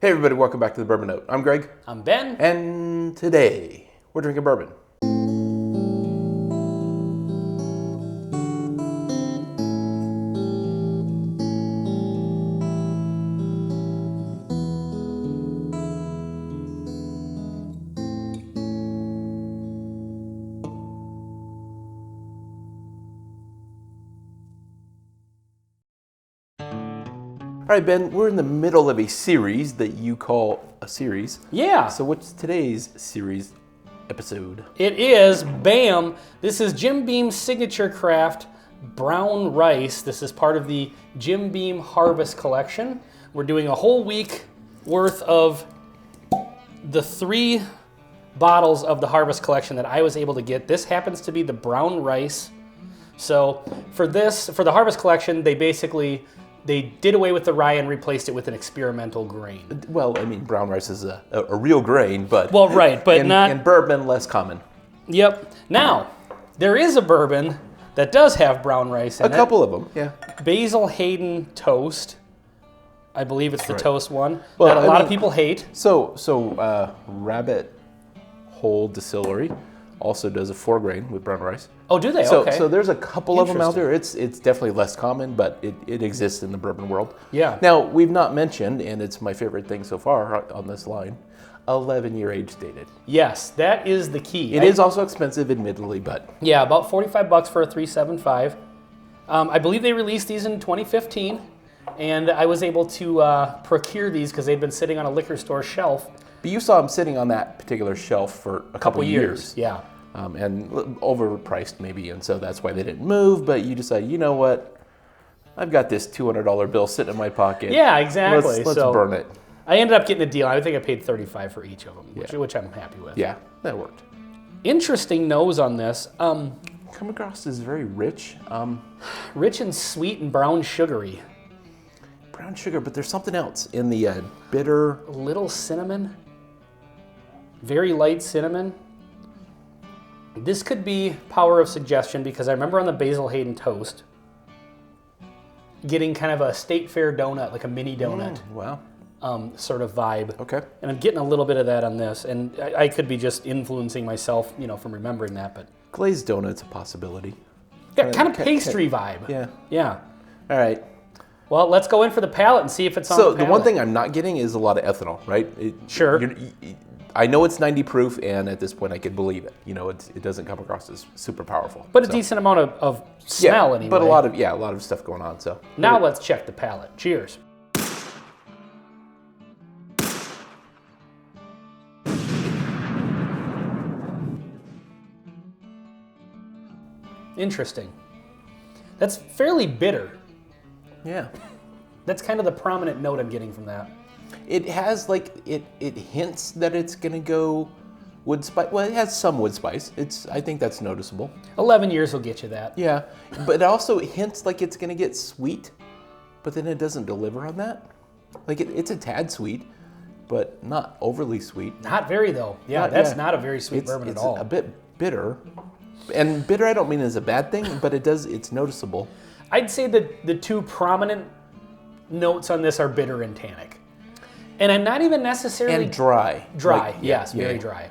Hey everybody, welcome back to the Bourbon Note. I'm Greg. I'm Ben. And today, we're drinking bourbon. All right, Ben, we're in the middle of a series that you call a series. Yeah. So what's today's series episode? It is, bam, this is Jim Beam's Signature Craft Brown Rice. This is part of the Jim Beam Harvest Collection. We're doing a whole week worth of the 3 bottles of the Harvest Collection that I was able to get. This happens to be the brown rice. So for the Harvest Collection, they did away with the rye and replaced it with an experimental grain. Well, I mean, brown rice is a real grain, but... Well, right, but not... In bourbon, less common. Yep. Now, there is a bourbon that does have brown rice in it. A couple of them, yeah. Basil Hayden Toast. I believe it's the toast one Well, that a lot of people hate. So Rabbit Hole Distillery also does a 4-grain with brown rice. Oh, do they? So, Okay. so there's a couple of them out there. It's definitely less common, but it exists in the bourbon world. Yeah. Now, we've not mentioned, and it's my favorite thing so far on this line, 11-year age dated. Yes, that is the key. It is also expensive, admittedly, but... Yeah, about $45 for a 375. I believe they released these in 2015, and I was able to procure these because they've been sitting on a liquor store shelf. But you saw them sitting on that particular shelf for a couple years. Yeah. And overpriced maybe, and so that's why they didn't move, but you decided, you know what, I've got this $200 bill sitting in my pocket. Yeah, exactly. Let's burn it. I ended up getting a deal. I think I paid $35 for each of them, which I'm happy with. Yeah, that worked. Interesting nose on this. Come across as very rich. Rich and sweet and brown sugary. Brown sugar, but there's something else in the bitter. A little cinnamon. Very light cinnamon. This could be power of suggestion because I remember on the Basil Hayden Toast getting kind of a state fair donut, like a mini donut. Wow. Sort of vibe. Okay. And I'm getting a little bit of that on this, and I could be just influencing myself, from remembering that, but... Glazed donut's a possibility. Yeah, kind of pastry vibe. Yeah. Yeah. All right. Well, let's go in for the palate and see if it's on the palate. So the one thing I'm not getting is a lot of ethanol, right? Sure. I know it's 90 proof, and at this point I could believe it. It doesn't come across as super powerful. But a decent amount of smell anyway. But a lot of stuff going on. So now let's check the palate. Cheers. Interesting. That's fairly bitter. Yeah. That's kind of the prominent note I'm getting from that. It has it hints that it's gonna go wood spice. Well, it has some wood spice. I think that's noticeable. 11 years will get you that. Yeah, but it also hints like it's gonna get sweet, but then it doesn't deliver on that. Like it's a tad sweet, but not overly sweet. Not very though. Yeah, that's not a very sweet bourbon at all. It's a bit bitter, and bitter I don't mean is a bad thing, but it's noticeable. I'd say that the 2 prominent notes on this are bitter and tannic. And I'm not even necessarily... And dry. Dry, yes, very dry.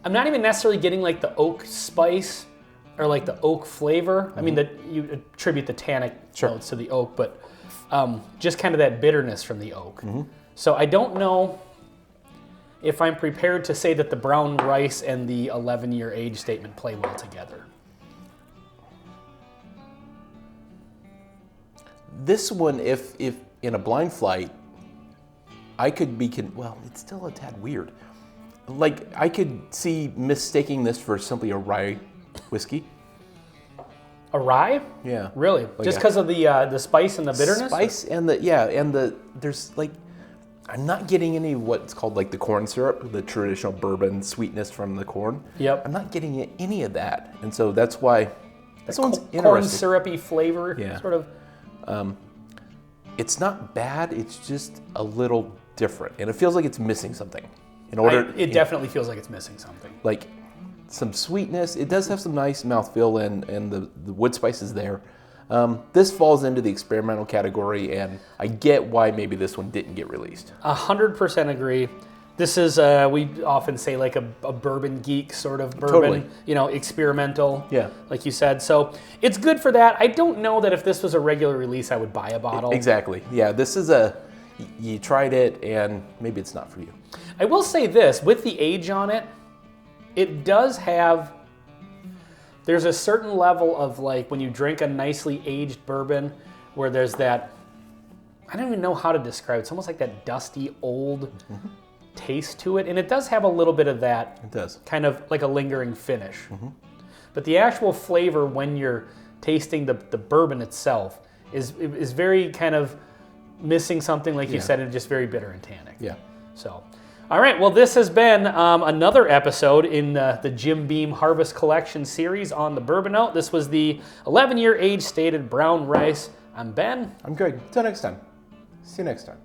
I'm not even necessarily getting like the oak spice or like the oak flavor. Mm-hmm. I mean, you attribute the tannic notes to the oak, but just kind of that bitterness from the oak. Mm-hmm. So I don't know if I'm prepared to say that the brown rice and the 11-year age statement play well together. This one, if in a blind flight, I could be, well, it's still a tad weird. Like, I could see mistaking this for simply a rye whiskey. A rye? Yeah. Really? Just because of the spice and the bitterness? Spice and there's I'm not getting any of what's called like the corn syrup, the traditional bourbon sweetness from the corn. Yep. I'm not getting any of that. And so that's why this one's interesting. Corn syrupy flavor, sort of. It's not bad, it's just a little different. And it feels like it's missing something. It definitely feels like it's missing something. Like some sweetness. It does have some nice mouthfeel and the wood spice is there. This falls into the experimental category, and I get why maybe this one didn't get released. 100% agree. This is, we often say, like a bourbon geek sort of bourbon, Totally. Experimental, Yeah. like you said. So it's good for that. I don't know that if this was a regular release, I would buy a bottle. Exactly. Yeah, this is you tried it, and maybe it's not for you. I will say this, with the age on it, it does have, there's a certain level of like when you drink a nicely aged bourbon where there's that, I don't even know how to describe it. It's almost like that dusty old taste to it. And it does have a little bit of that. It does. Kind of like a lingering finish. But the actual flavor when you're tasting the bourbon itself is very kind of missing something, like you said, and just very bitter and tannic. Yeah. So, all right. Well, this has been another episode in the Jim Beam Harvest Collection series on the Bourbon Note. This was the 11-year age stated brown rice. I'm Ben. I'm Greg. Until next time. See you next time.